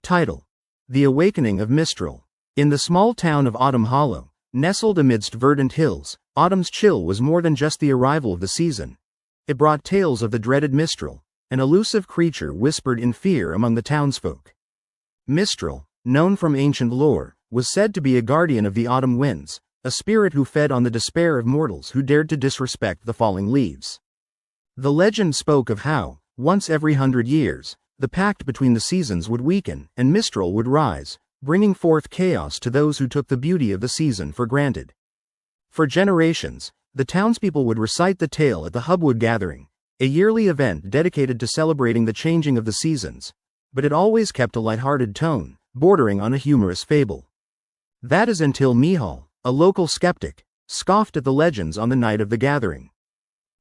Title: The Awakening of Mistral. In the small town of Autumn Hollow, nestled amidst verdant hills, autumn's chill was more than just the arrival of the season. It brought tales of the dreaded Mistral, an elusive creature whispered in fear among the townsfolk. Mistral, known from ancient lore, was said to be a guardian of the autumn winds, a spirit who fed on the despair of mortals who dared to disrespect the falling leaves. The legend spoke of how, once every 100 years, the pact between the seasons would weaken and Mistral would rise, bringing forth chaos to those who took the beauty of the season for granted. For generations, the townspeople would recite the tale at the Hubwood Gathering, a yearly event dedicated to celebrating the changing of the seasons, but it always kept a lighthearted tone, bordering on a humorous fable. That is until Michal, a local skeptic, scoffed at the legends on the night of the gathering.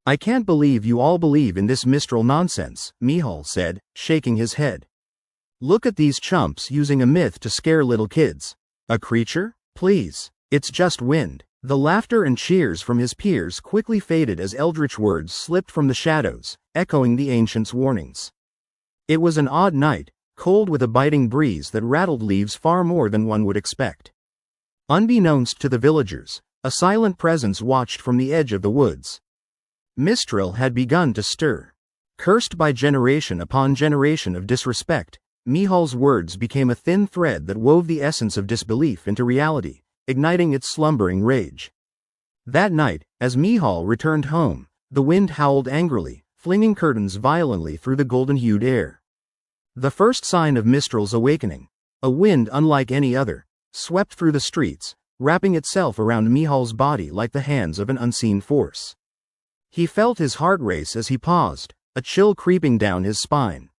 "I can't believe you all believe in this Mistral nonsense," Michal said, shaking his head. "Look at these chumps using a myth to scare little kids. A creature? Please, it's just wind." The laughter and cheers from his peers quickly faded as eldritch words slipped from the shadows, echoing the ancients' warnings. It was an odd night, cold with a biting breeze that rattled leaves far more than one would expect. Unbeknownst to the villagers, a silent presence watched from the edge of the woods. Mistral had begun to stir. Cursed by generation upon generation of disrespect, Michal's words became a thin thread that wove the essence of disbelief into reality, igniting its slumbering rage. That night, as Michal returned home, the wind howled angrily, flinging curtains violently through the golden-hued air. The first sign of Mistral's awakening, a wind unlike any other, swept through the streets, wrapping itself around Michal's body like the hands of an unseen force. He felt his heart race as he paused, a chill creeping down his spine.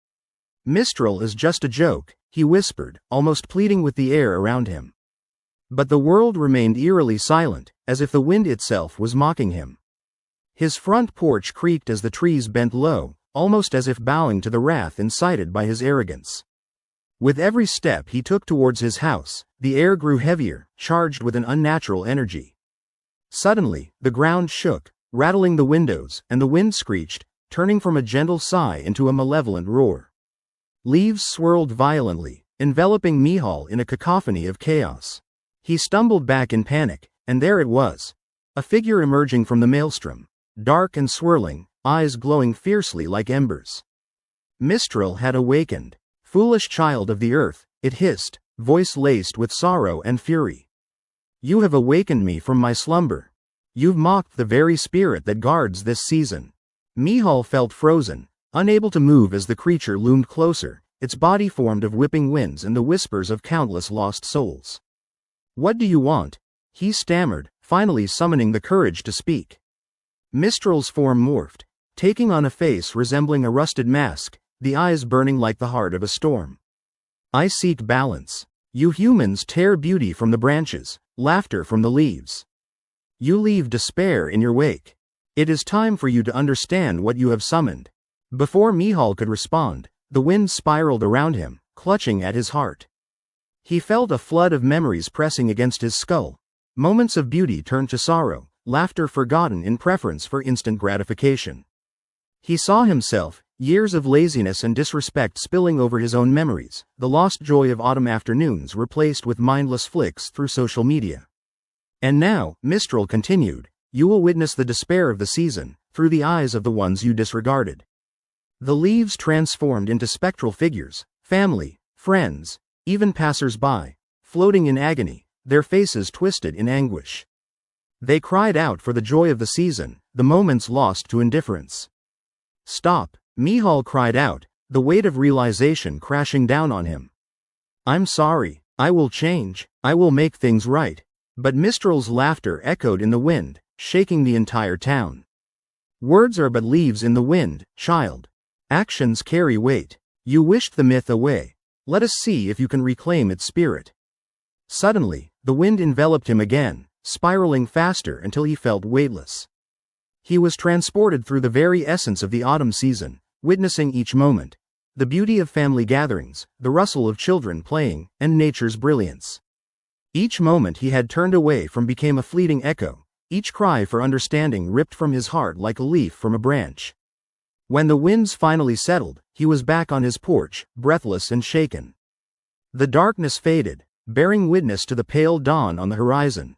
"Mistral is just a joke," he whispered, almost pleading with the air around him. But the world remained eerily silent, as if the wind itself was mocking him. His front porch creaked as the trees bent low, almost as if bowing to the wrath incited by his arrogance. With every step he took towards his house, the air grew heavier, charged with an unnatural energy. Suddenly, the ground shook, rattling the windows, and the wind screeched, turning from a gentle sigh into a malevolent roar. Leaves swirled violently, enveloping Michal in a cacophony of chaos. He stumbled back in panic, and there it was, a figure emerging from the maelstrom, dark and swirling, eyes glowing fiercely like embers. Mistral had awakened. "Foolish child of the earth," it hissed, voice laced with sorrow and fury. "You have awakened me from my slumber. You've mocked the very spirit that guards this season." Michal felt frozen, unable to move as the creature loomed closer, its body formed of whipping winds and the whispers of countless lost souls. "What do you want?" he stammered, finally summoning the courage to speak. Mistral's form morphed, taking on a face resembling a rusted mask, the eyes burning like the heart of a storm. "I seek balance. You humans tear beauty from the branches, laughter from the leaves. You leave despair in your wake. It is time for you to understand what you have summoned." Before Michal could respond, the wind spiraled around him, clutching at his heart. He felt a flood of memories pressing against his skull. Moments of beauty turned to sorrow, laughter forgotten in preference for instant gratification. He saw himself, years of laziness and disrespect spilling over his own memories, the lost joy of autumn afternoons replaced with mindless flicks through social media. "And now," Mistral continued, "you will witness the despair of the season, through the eyes of the ones you disregarded." The leaves transformed into spectral figures, family, friends, even passers-by, floating in agony, their faces twisted in anguish. They cried out for the joy of the season, the moments lost to indifference. "Stop," Michal cried out, the weight of realization crashing down on him. "I'm sorry, I will change, I will make things right." But Mistral's laughter echoed in the wind, shaking the entire town. "Words are but leaves in the wind, child. Actions carry weight. You wished the myth away. Let us see if you can reclaim its spirit." Suddenly, the wind enveloped him again, spiraling faster until he felt weightless. He was transported through the very essence of the autumn season, witnessing each moment, the beauty of family gatherings, the rustle of children playing, and nature's brilliance. Each moment he had turned away from became a fleeting echo, each cry for understanding ripped from his heart like a leaf from a branch. When the winds finally settled, he was back on his porch, breathless and shaken. The darkness faded, bearing witness to the pale dawn on the horizon.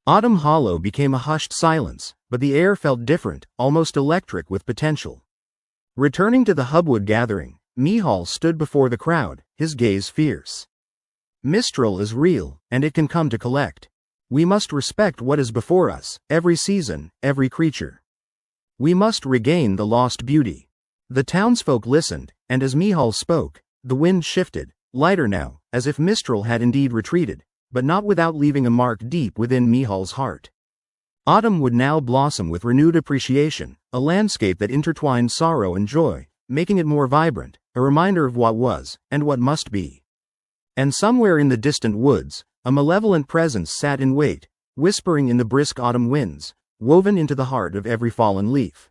Autumn Hollow became a hushed silence, but the air felt different, almost electric with potential. Returning to the Hubwood gathering, Michal stood before the crowd, his gaze fierce. Mistral is real, and it can come to collect. We must respect what is before us, every season, every creature. We must regain the lost beauty. The townsfolk listened, and as Michal spoke, the wind shifted, lighter now, as if Mistral had indeed retreated, but not without leaving a mark deep within Michal's heart. Autumn would now blossom with renewed appreciation, a landscape that intertwined sorrow and joy, making it more vibrant, a reminder of what was, and what must be. And somewhere in the distant woods, a malevolent presence sat in wait, whispering in the brisk autumn winds, woven into the heart of every fallen leaf.